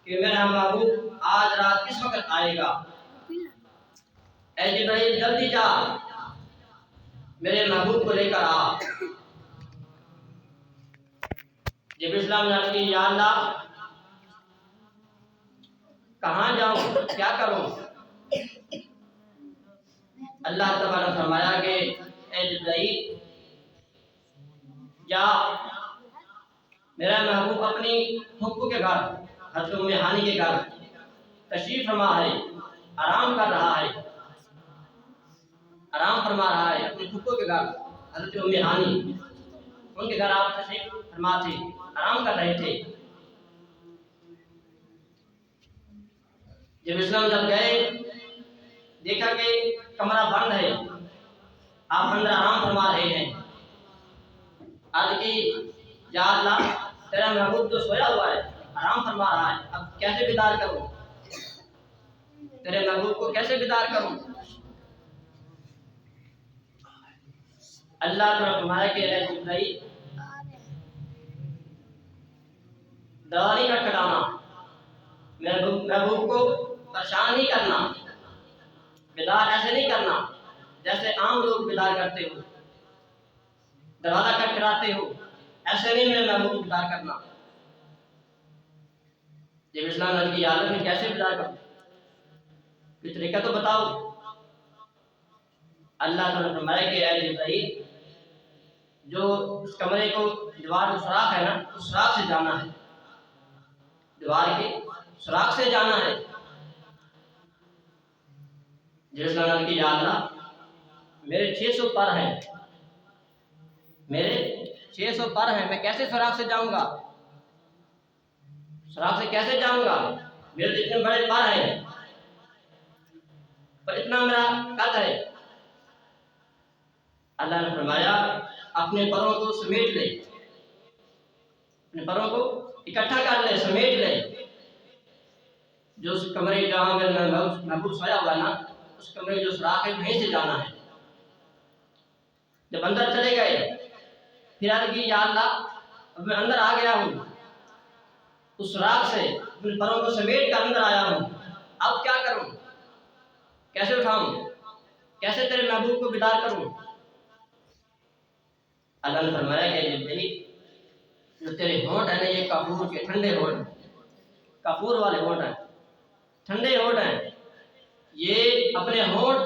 कि मेरा महबूब आज रात किस वक्त आएगा। ऐ जिब्राइल जल्दी जा, मेरे महबूब को लेकर आ। जिब्रील इस्लाम ने की या अल्लाह कहाँ जाऊं, क्या करूं। अल्लाह तबारक ने फरमाया कि ऐ जिब्राइल जा, मेरा महबूब अपनी फुप्पू के घर हज़रत उम्मे हानी के घर तशरीफ फरमा है, आराम कर रहा है, आराम फरमा रहा है अपने फुप्पू के घर हज़रत उम्मे हानी, उनके घर आप तशरीफ फरमा थे, आराम कर रहे थे। जब इस्लाम जब गए देखा कि कमरा बंद है, आप अंदर आराम फरमा रहे हैं। आज की या अल्लाह तेरा महबूब तो सोया हुआ है, आराम फरमा रहा है, अब कैसे बिदार करूं, तेरे महबूब को कैसे बिदार करूं। अल्लाह तो फरमाया कि ऐ जिब्राइल दवारी का खटाना, महबूब को परेशान नहीं करना, बिदार ऐसे नहीं करना जैसे आम लोग बिदार करते हो, दरवाजा खटखटाते हो, ऐसे नहीं मेरे महबूब को बिदार करना। जब इस्लाम ने की हालत में कैसे बिदार करूं, कोई तरीका तो बताओ। अल्लाह ने फरमाया कि ऐ जिब्राइल जो उस कमरे को दीवार में सुराख है ना, उस सुराख से जाना है, दीवार के सुराख से जाना है। जिब्राइल की या अल्लाह मेरे 600 पर हैं, मेरे 600 पर हैं, मैं कैसे सुराख से जाऊंगा, सुराख से कैसे जाऊंगा, मेरे तो इतने बड़े पर हैं, पर इतना मेरा कद है। अल्लाह ने फरमाया अपने परों को समेट ले, अपने परों को इकट्ठा कर ले, समेट ले। जो उस कमरे जहां में महबूब सोया हुआ ना, उस कमरे जो सुराख है वहीं से जाना है। जब अंदर चले गए फिर अर्ज़ की या अल्लाह अब मैं अंदर आ गया हूँ, उस सुराख से अपने परों को समेट कर अंदर आया हूँ, अब क्या करूँ, कैसे उठाऊं, कैसे तेरे महबूब को बिदार करूं। अल्लाह ने फरमाया कि जिब्रील जो तेरे होंठ है ना, ये कपूर के ठंडे होंठ, कपूर वाले होंठ हैं, ठंडे होंठ हैं, ये अपने होंठ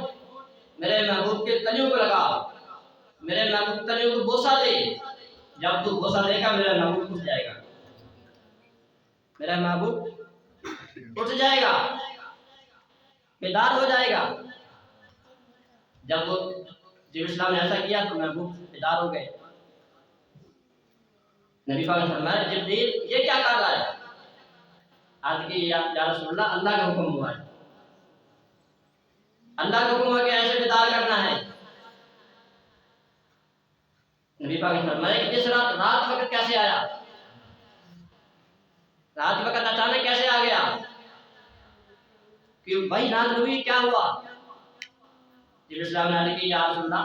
मेरे महबूब के तलियों को लगा, मेरे महबूब तलियों को बोसा दे। जब तू बोसा देगा मेरा महबूब उठ जाएगा, मेरा महबूब उठ जाएगा, बेदार हो जाएगा। जब वो जब इस्लाम ने ऐसा किया तो महबूब बेदार हो गए। नबी पाक ने फरमाया जिब्रील ये क्या कर रहा है। आज की या रसूलुल्लाह अल्लाह का हुक्म हुआ है, अल्लाह का हुक्म हुआ कि ऐसे बेदार करना है। नबी पाक ने फरमाया कि इस रात वक्त कैसे आया, रात वक्त अचानक कैसे आ गया, कि भाई नाज़िल हुई क्या हुआ। जिब्रील इस्लाम ने की या रसूलुल्लाह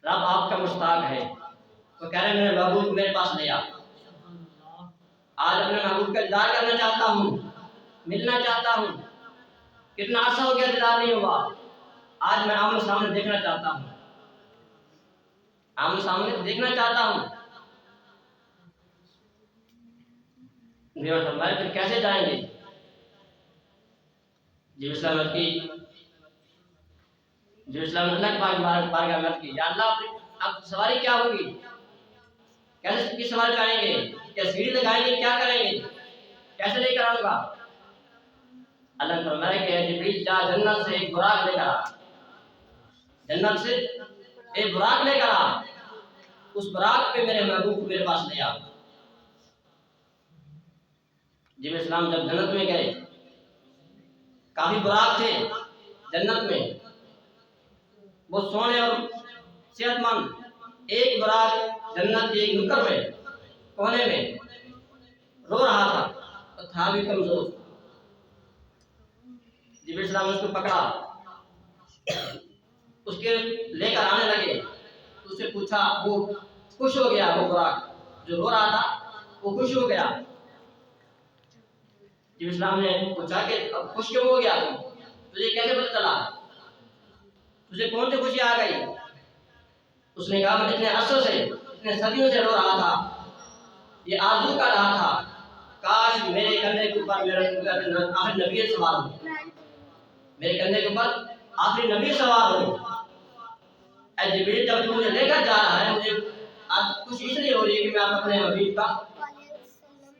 रब आपका मुश्ताक है, तो कह रहे मेरे महबूब मेरे पास ले आ, आज अपने महबूब का दीदार करना चाहता हूँ, मिलना चाहता हूँ, कितना अर्सा हो गया दीदार नहीं हुआ, आज मैं आमने सामने देखना चाहता हूँ, आमने सामने देखना चाहता हूँ। फिर कैसे जाएंगे। जब इस्लाम अल्लाह के बारगाह में अर्ज़ की या अल्लाह अब सवारी क्या होगी, कैसे की सवारी आएंगे, क्या सीढ़ी लगाएंगे, क्या करेंगे, कैसे लेकर आऊंगा। अल्लाह ने फरमाया कि जिब्रील जा जन्नत से एक बुराक लेकर आ, जन्नत से एक बुराक लेकर आ, उस बुराक पे मेरे महबूब को मेरे पास ले आ। जब इस्लाम जब जन्नत में गए, काफी बुराक थे जन्नत में, वो सोने और सेहतमंद, एक बुराक जन्नत के एक नुक्कड़ में कोने में रो रहा था, तो था भी कमजोर। जिब्रील इस्लाम ने उसको पकड़ा, उसके लेकर आने लगे, तो उससे पूछा, वो खुश हो गया, वो बुराक जो रो रहा था वो खुश हो गया। जब इस्लाम ने पूछा कि अब खुश क्यों हो गया तुझे कैसे पता चला, तुझे कौन सी खुशी आ गई? उसने कहा मैं इतने अरसों से, इतने सदियों से रो रहा था, ये आरज़ू कर रहा था काश मेरे कंधे के ऊपर मेरा आखिरी नबी सवार हो, मेरे कंधे के ऊपर आखिरी नबी सवार हो। जिब्रील जब तू मुझे लेकर जा रहा है, मुझे आज खुशी इसलिए हो रही है कि मैं अपने हबीब का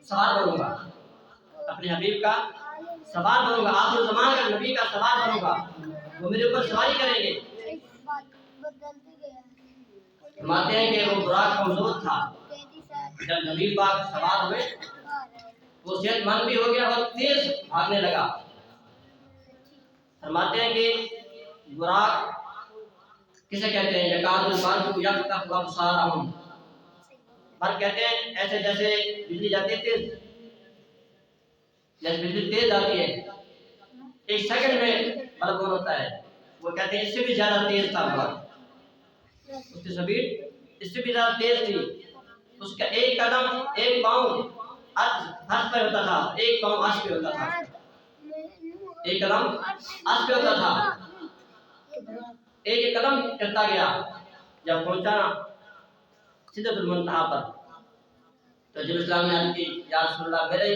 सवार बनूंगा, अपने हबीब का सवार बनूंगा, आखिर ज़मान का नबी का सवार बनूंगा, वो मेरे ऊपर सवारी करेंगे। फरमाते हैं कि वो बुराक कमजोर था, जब नबी पाक सवार हुए वो सेहतमंद भी हो गया और तेज भागने लगा। फरमाते हैं कि बुराक किसे कहते हैं? यकादुल बर्क़ु यख़्तफ़ु अबसारहुम, पर कहते हैं ऐसे जैसे बिजली जाती है तेज, जैसे बिजली तेज आती है, एक सेकंड में बल्ब ऑन होता है, वो कहते हैं इससे भी ज्यादा तेज था बुराक, उसकी स्पीड इससे भी ज्यादा तेज थी। उसका एक कदम एक पाँव अर्श पे होता था, एक पाँव अर्श पे होता था, एक कदम अर्श पे होता था, एक एक कदम करता गया। जब पहुंचा सिदरतुल मुंतहा पर, तो जब इस्लाम ने अर्ज़ की या रसूलल्लाह मेरे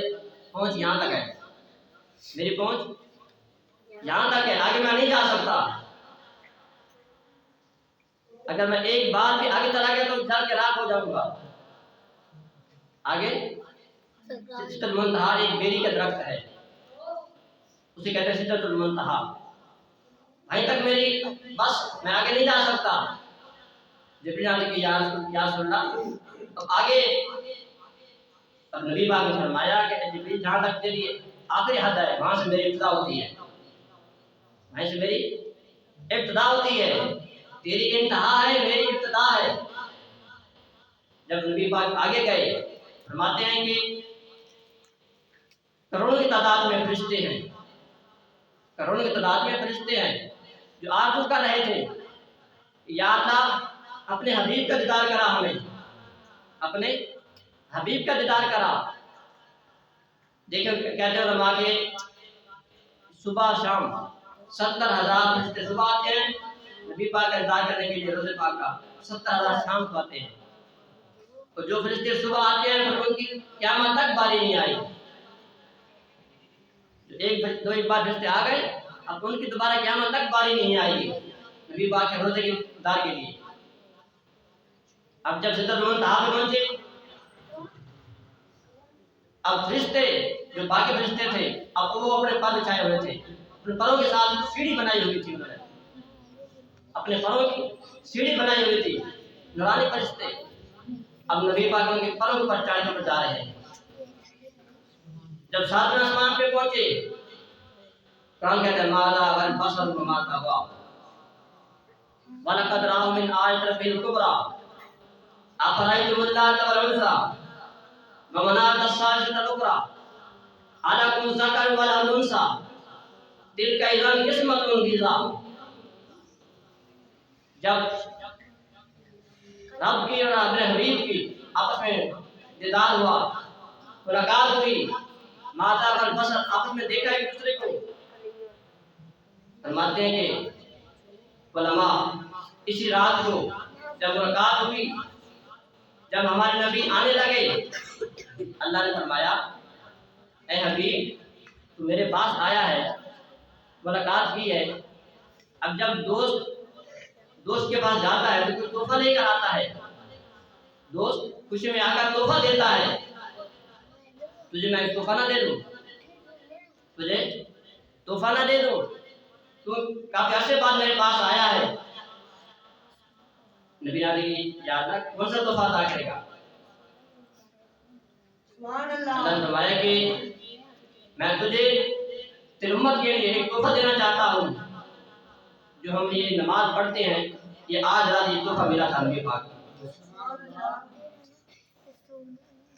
पहुंच यहाँ तक है, मेरी पहुंच यहाँ तक है, आगे मैं नहीं जा सकता, अगर मैं एक बार भी आगे चला गया तो जल के राख हो जाऊंगा। आगे सिदरतुल मुंतहा एक बेरी का दरख्त है, उसे कहते हैं सिदरतुल मुंतहा, वहीं तक मेरी बस, मैं आगे नहीं जा सकता। जिब्रील ने कहा या रसूलल्लाह अब आगे, तब नबी पाक ने फरमाया कि जिब्रील जहाँ तक तेरी आखिरी हद है वहां से मेरी इब्तिदा होती है, वहीं से मेरी इब्तिदा होती है, तेरी इंतहा है मेरी इब्तिदा है। जब नबी पाक आगे गए, फरमाते हैं कि करोड़ों की तादाद में फरिश्ते हैं, करोड़ों की तादाद में फरिश्ते हैं जो आरज़ू कर रहे थे या अल्लाह अपने हबीब का दीदार करा, हमें अपने हबीब का दीदार करा। देखो कहते हैं उलमा के सुबह शाम 70,000 फरिश्ते सुबह आते हैं नबी पाक का दीदार करने के लिए, रोज़े पाक का 70,000 शाम को आते हैं, और जो फरिश्ते सुबह आते हैं पर उनकी क़यामत तक बारी नहीं आई, एक बार फरिश्ते आ गए अब उनकी दोबारा क़यामत तक बारी नहीं आएगी नबी पाक के रोज़े के दीदार के लिए। अब जब सिदरतुल मुंतहा पे पहुंचे, अब फरिश्ते जो बाकी फरिश्ते थे अब वो अपने पर बिछाए हुए थे, अपने परों के साथ सीढ़ी बनाई हुई थी, उन्होंने अपने परों की सीढ़ी बनाई हुई थी, नूरानी फरिश्ते। अब नबी पाक उनके परों के ऊपर चढ़ कर जा रहे हैं। जब सातवें आसमान पे पहुंचे, कुरान कहता है माला वल बसर वमा तवा वलक़द राअ मिन आयति रब्बिल कुबरा अफ़रअय्तुमुल लात वल उज़्ज़ा व मनात अस्सालिसतल उख़रा अलकुम ज़कर व लहुल उन्सा तिल्का इज़न क़िस्मतुन ज़ीज़ा। जब रब की और अपने हबीब की आपस में दीदार हुआ, मुलाकात हुई, माता वल बसर आपस में देखा एक दूसरे को। फरमाते हैं कि उलमा इसी रात को जब मुलाकात हुई, जब हमारे नबी आने लगे, अल्लाह ने फरमाया ए हबीब तू मेरे पास आया है, मुलाकात की है, अब जब दोस्त के पास जाता है तो कोई तोहफा लेकर आता है, दोस्त खुशी में आकर तोहफा देता है, तुझे मैं तोहफा ना दे दूं, तुझे तोहफा ना दे दूं, तू काफी अरसे बाद मेरे पास आया है, नबी की याद रख कौन सा तोहफा अता करेगा। अल्लाह ने फरमाया कि मैं तुझे तेरी उम्मत के लिए एक तोहफा देना चाहता हूँ, जो हम ये नमाज पढ़ते हैं, ये आज रात ये तोहफा मिला था नबी पाक,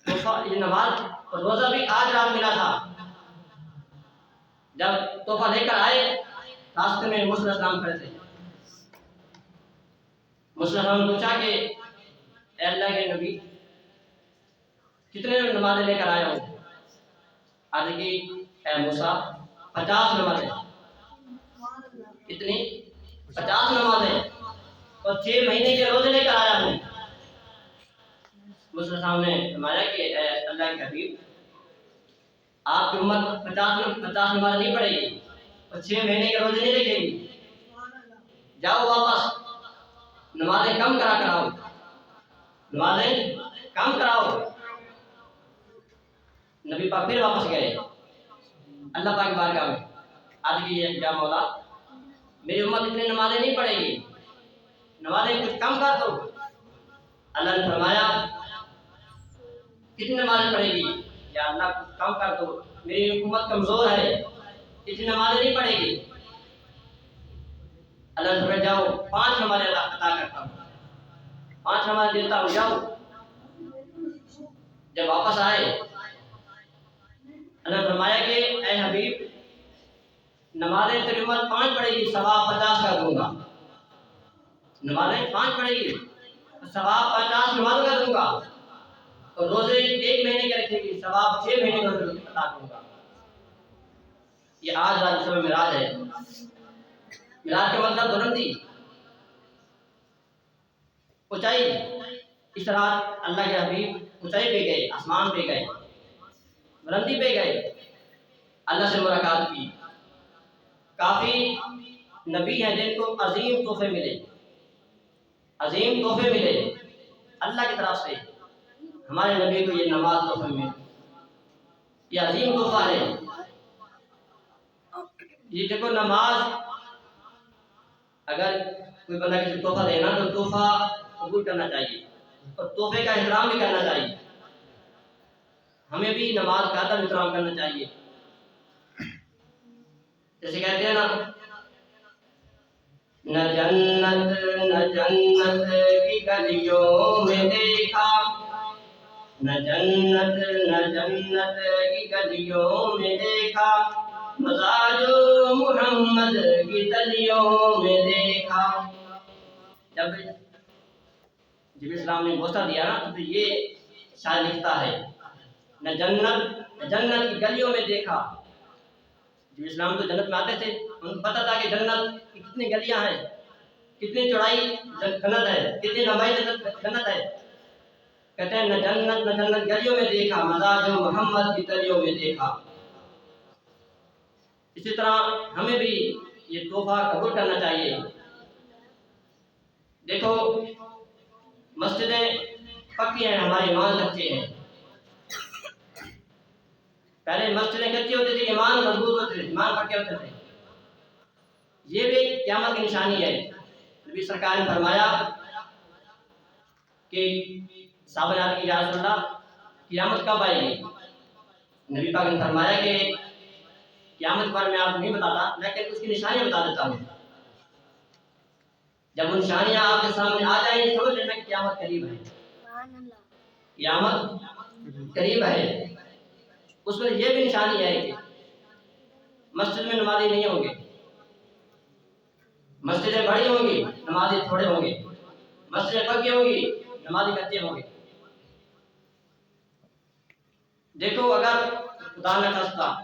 तोहफा ये नमाज और रोजा भी आज रात मिला था। जब तोहफा लेकर आए, रास्ते में मूसा अलैहिस्सलाम खड़े थे, मूसा अलैहिस्सलाम ने पूछा कि अल्लाह के नबी कितने नमाज़ें लेकर आए हो? अर्ज़ की ऐ मूसा 50 नमाजें, कितनी? 50 नमाजें और 6 महीने के रोजे लेकर आया हूँ। मूसा सामने फरमाया कि अल्लाह के हबीब, आपकी उम्मत 50 नमाज नहीं पढ़ेगी और 6 महीने के रोजे नहीं रखेगी, जाओ वापस नमाजें कम करा कराओ, नमाजें कम कराओ। नबी पाक फिर वापस गए अल्लाह पाक की बारगाह में, आज की या मौला मेरी उम्मत इतनी नमाजें नहीं पढ़ेगी, नमाजें कुछ कम कर दो। अल्लाह ने फरमाया कितनी नमाजें पढ़ेगी? या अल्लाह कुछ कम कर दो, मेरी उम्मत कमजोर है, इतनी नमाजें नहीं पढ़ेगी। अल्लाह ने फरमाया जाओ 5 नमाजें अता करता हूँ, 5 नमाज देता हूँ, जाओ। जब वापस आए अल्लाह ने फरमाया कि ऐ हबीब, नमाजें तेरी उम्मत 5 पढ़ेगी, सवाब 50 कर दूंगा। नमाजें 5 पढ़ेगी, सवाब 50 नमाजों का दूंगा। और रोजे 1 महीने के रखेगी, सवाब 6 महीने का अता दूंगा। ये आज रात सुबह मिराज है। मिराज का मतलब बुलंदी, ऊंचाई। इस रात अल्लाह के हबीब ऊंचाई पे गए, आसमान पे गए, बुलंदी पे गए, अल्लाह से मुलाकात की। काफी नबी हैं जिनको अजीम तोहफे मिले, अजीम तोहफे मिले अल्लाह की तरफ से। हमारे नबी को ये नमाज तोहफे मिले, ये अजीम तोहफा है। ये देखो, नमाज अगर कोई बंदा किसी तोहफा देना तो तोहफा कबूल करना चाहिए और तोहफे का एहतराम भी करना चाहिए। हमें भी नमाज का अदब एहतराम करना चाहिए। जैसे कहते हैं ना, न जन्नत की गलियों में देखा, न जन्नत की गलियों में देखा, मज़ा जो मोहम्मद की तलियों में देखा। जब इस्लाम ने गोश्ता दिया ना तो ये शायर लिखता है, न जन्नत की गलियों में देखा। जब इस्लाम तो जन्नत में आते थे, उनको पता था कि जन्नत की कितनी गलियां हैं, कितनी चौड़ाई जन्नत है, कितनी लंबाई जन्नत है। कहते हैं न जन्नत गलियों में देखा, मज़ा जो मोहम्मद की तलियों में देखा। इसी तरह हमें भी ये तोहफा कबूल करना चाहिए। देखो, मस्जिदें पक्की हैं, हमारे ईमान कच्चे हैं। पहले मस्जिदें कच्ची होती थी, ईमान मजबूत होते थे, ईमान पक्के होते थे। ये भी क़यामत की निशानी है। नबी सरकार ने फरमाया कि साहब ने की या रसूल अल्लाह, क़यामत कब आएगी? नबी पाक ने फरमाया कि क़यामत पर मैं आपको नहीं बताता, लेकिन उसकी निशानियां बता देता हूँ। जब वो निशानियां आपके सामने आ जाएंगी, समझ लेना कि क़यामत करीब है, क़यामत करीब है। उसमें यह भी निशानी है कि मस्जिद में नमाजी नहीं होंगे, मस्जिदें बड़ी होंगी, नमाजी थोड़े होंगे, मस्जिदें पक्की होंगी, नमाजी कच्चे होंगे। देखो, अगर खुदा न खास्ता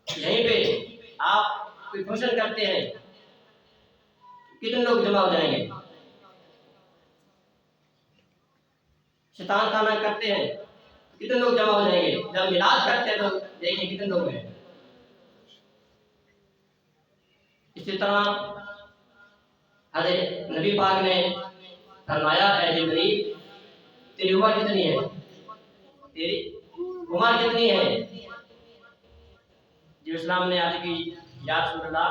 यहीं पे आप कोई फंक्शन करते हैं, कितने लोग जमा हो जाएंगे? शैतान खाना करते हैं, कितने लोग जमा हो जाएंगे? जब मिलाद करते हैं तो देखिए कितने लोग हैं। इसी तरह हज़रत नबी पाक ने फरमाया, ऐ जिब्रील, तेरी उम्र कितनी है? तेरी उम्र कितनी है? जो इस्लाम ने आज की या रसूल अल्लाह,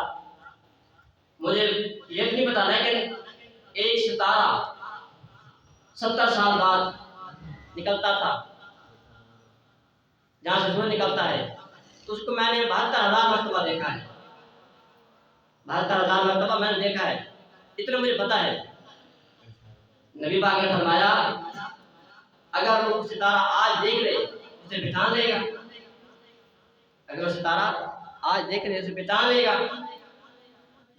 मुझे ये नहीं पता, लेकिन एक सितारा 70 साल बाद निकलता था, जहाँ से सूरज निकलता है, तो उसको मैंने 72,000 मरतबा देखा है। 72,000 मरतबा मैंने देखा है, इतना मुझे पता है। नबी पाक ने फरमाया, अगर वो सितारा आज देख ले उसे पहचान लेगा, अगर वो सितारा आज देख ले उसे पहचान लेगा।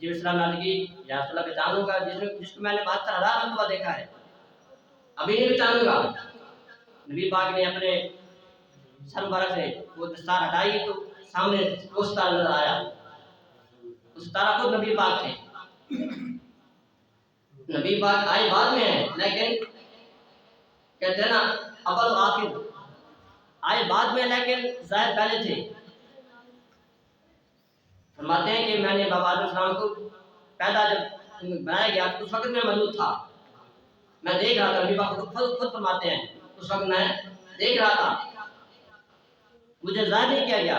जो इस्लाम की या रसूल पहचानूंगा जिसको मैंने 72,000 मरतबा देखा है, अभी नहीं पहचानूंगा। नबी पाक ने अपने सर मुबारक से वो दस्तार हटाई तो सामने वो सितारा नजर आया। उस सितारा खुद नबी पाक थे। नबी पाक आए बाद में है, लेकिन कहते हैं ना अव्वल आखिर, आए बाद में लेकिन जाहिर पहले थे। फरमाते हैं कि मैंने बाबा आदम सलाम को पैदा जब बनाया गया तो उस वक्त मैं मौजूद था, मैं देख रहा था। नबी पाक खुद फरमाते हैं उस वक्त मैं देख रहा था, मुझे जाहिर नहीं किया गया।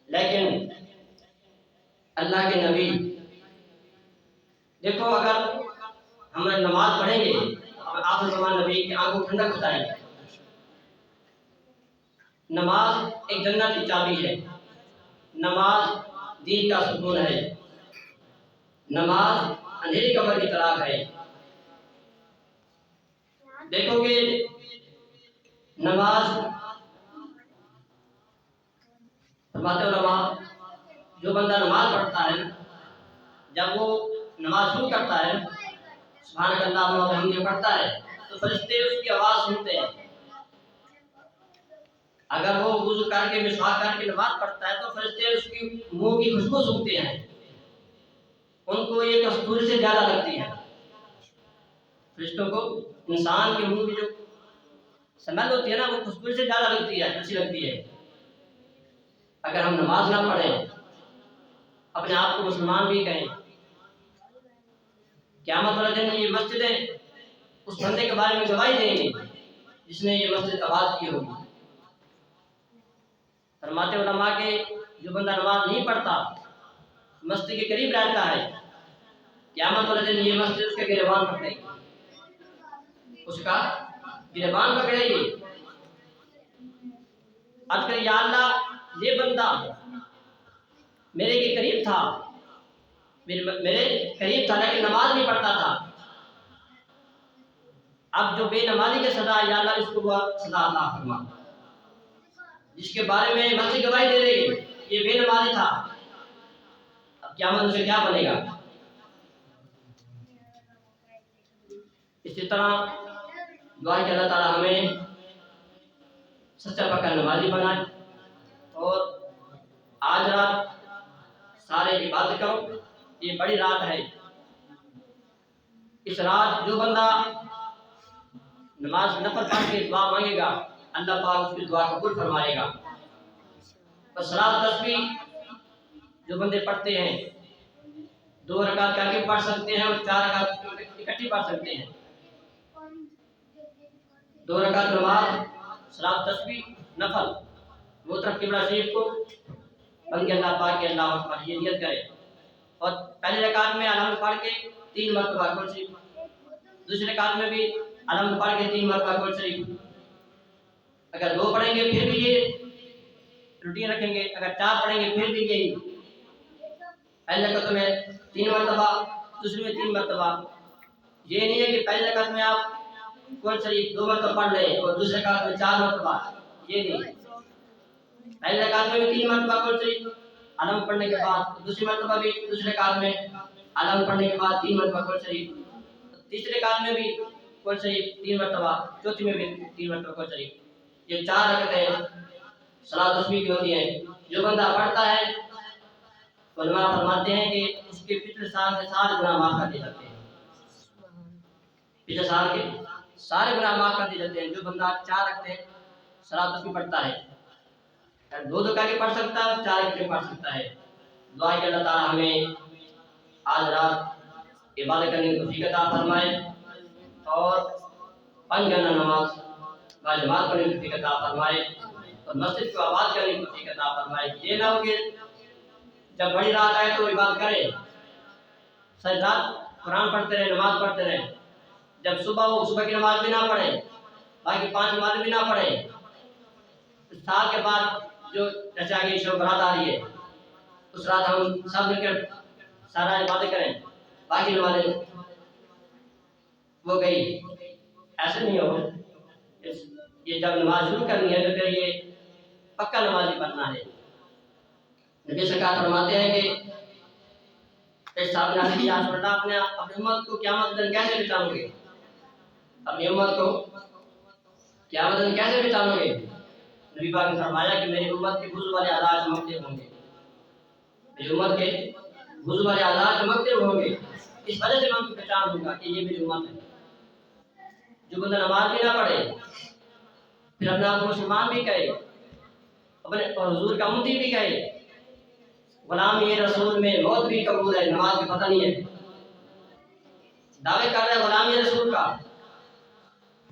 लेकिन अल्लाह के नबी, देखो अगर हम नमाज पढ़ेंगे आखिर ज़मान नबी की आंखों ठंडक हो जाएगी। नमाज एक जन्नत की चाबी है, नमाज दीन का सुकून है, नमाज अंधेरी कब्र की तलाक है। देखोगे नमाज जो बंदा नमाज पढ़ता है, जब वो नमाज शुरू करता है सुभान अल्लाह व बिहम्दिही पढ़ता है तो फरिश्ते उसकी आवाज़ सुनते हैं। अगर वो वुज़ू करके मिसवाक करके नमाज पढ़ता है तो फरिश्ते उसकी मुंह की खुशबू सूंघते हैं, उनको ये कस्तूरी से ज़्यादा लगती है। फरिश्तों को इंसान के मुंह की जो स्मेल होती है ना, वो खुशबू से ज़्यादा लगती है, अच्छी लगती है। अगर हम नमाज ना पढ़ें, अपने आप को मुसलमान भी कहें, क़यामत वाले दिन ये मस्जिदें उस बंदे के बारे में गवाही देंगी जिसने ये मस्जिद आबाद की होगी। फरमाते उलमा के जो बंदा नमाज नहीं पढ़ता, मस्जिद के करीब रहता है, क़यामत वाले दिन ये मस्जिद उसके गिरबान पकड़ेगी, उसका गिरबान पकड़ेगी। आज कर या अल्लाह ये बंदा मेरे के करीब था, मेरे करीब था लेकिन नमाज नहीं पढ़ता था। अब जो बेनमाजी के सजा, या अल्लाह इसको सजा अता फरमा, जिसके बारे में मस्जिद गवाही दे रही ये बेनमाजी था, अब क़यामत उसे क्या बनेगा। इसी तरह दुआ कि अल्लाह ताला हमें सच्चा पक्का नमाजी बनाए और आज रात सारे इबादत करो। ये बड़ी रात है, इस रात जो बंदा नमाज नफल पढ़ के दुआ मांगेगा अल्लाह पाक उसकी दुआ कबूल फरमाएगा। और सलात तस्बीह जो बंदे पढ़ते हैं, 2 रकात करके पढ़ सकते हैं और 4 रकात इकट्ठी पढ़ सकते हैं। 2 रकात नमाज सलात तस्बीह नफल, वो तरफ किबला शरीफ को बन के अल्लाह पाक के अल्लाह अकबर ये नियत करे और पहली रकात में अलहम्द पढ़ के 3 मरतबा कुल शरीफ, दूसरी रकात में भी अलहम्द पढ़ के 3 मरतबा कुल शरीफ। अगर 2 पढ़ेंगे फिर भी ये रूटीन रखेंगे, अगर 4 पढ़ेंगे फिर भी यही, पहली रकात में 3 मरतबा, दूसरी में 3 मरतबा। ये नहीं है कि पहली रकात में आप कुल शरीफ 2 मरतबा पढ़ लें और दूसरी रकात में 4 मरतबा, ये नहीं। पहली रकात में भी 3 मरतबा कुल शरीफ अलहम्द पढ़ने के बाद, दूसरी मरतबा भी दूसरे रकात में अलहम्द पढ़ने के बाद 3 मरतबा कुल शरीफ, तीसरे रकात में भी कुल शरीफ 3 मरतबा, चौथी में भी 3 मरतबा कुल शरीफ। ये 4 रकातें सलात तस्बीह की होती हैं। जो बंदा पढ़ता है उलमा फरमाते हैं कि उसके पिछले साल के सारे गुनाह माफ कर दिए जाते हैं, पिछले साल के सारे गुनाह माफ कर दिए जाते हैं। जो बंदा 4 रकातें सलात तस्बीह पढ़ता है, 2 के पढ़ सकता है, 4 के पढ़ सकता है। दुआ कि अल्लाह ताला हमें आज रात इबादत करने की तौफीक अता फरमाए और 5 घंटा नमाज बाजमात पढ़ने की तौफीक अता फरमाए और मस्जिद को आबाद करने की तौफीक अता फरमाए। ये ना हो कि जब बड़ी रात आए तो इबादत करें, सारी रात कुरान पढ़ते रहे, नमाज पढ़ते रहे, जब सुबह हो सुबह की नमाज भी ना पढ़े, बाकी 5 नमाज भी ना पढ़े, साल के बाद जो जैसे आगे शब बारात आ रही है उस रात हम सब मिलकर सारा इबादत करें, बाकी नमाजें वो गई, ऐसे नहीं हो। ये जब नमाज शुरू करनी है तो फिर ये पक्का नमाजी बनना है। नबी सरकार फरमाते हैं कि अपनी उम्मत को क़यामत दिन कैसे बचाओगे, अपनी उम्मत को क़यामत दिन कैसे पहचानोगे? नबी पाक ने फरमाया कि मेरी उम्मत के वुज़ू वाले आज़ाद चमकते होंगे, मेरी उम्मत के वुज़ू वाले आज़ाद चमकते होंगे। इस वजह से मैं उनकी पहचान दूंगा कि ये मेरी उम्मत है। जो बंदा नमाज भी ना पढ़े, फिर अपने आप को मुसलमान भी कहे, अपने और हुजूर का उम्मती भी कहे, गुलाम ये रसूल में मौत भी कबूल है, नमाज में पता नहीं है, दावे कर रहा है गुलाम ये रसूल का,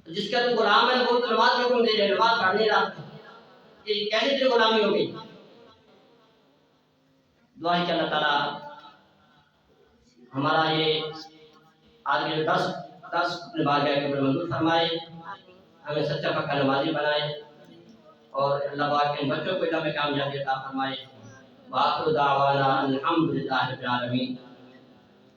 तो जिसका तू गुलाम है वो तो नमाज में हुक्म दे रहे, नमाज पढ़ नहीं रहा, ये कैसे तेरी गुलामी हो गई? दुआ है कि अल्लाह ताला हमारा ये आज के दस दस बारगाह के मंजूर फरमाए, हमें सच्चा पक्का नमाजी बनाए और अल्लाह पाक के बच्चों को इल्म में कामयाबी अता फरमाए। वाखिर दावाना अल्हम्दुलिल्लाहि रब्बिल आलमीन।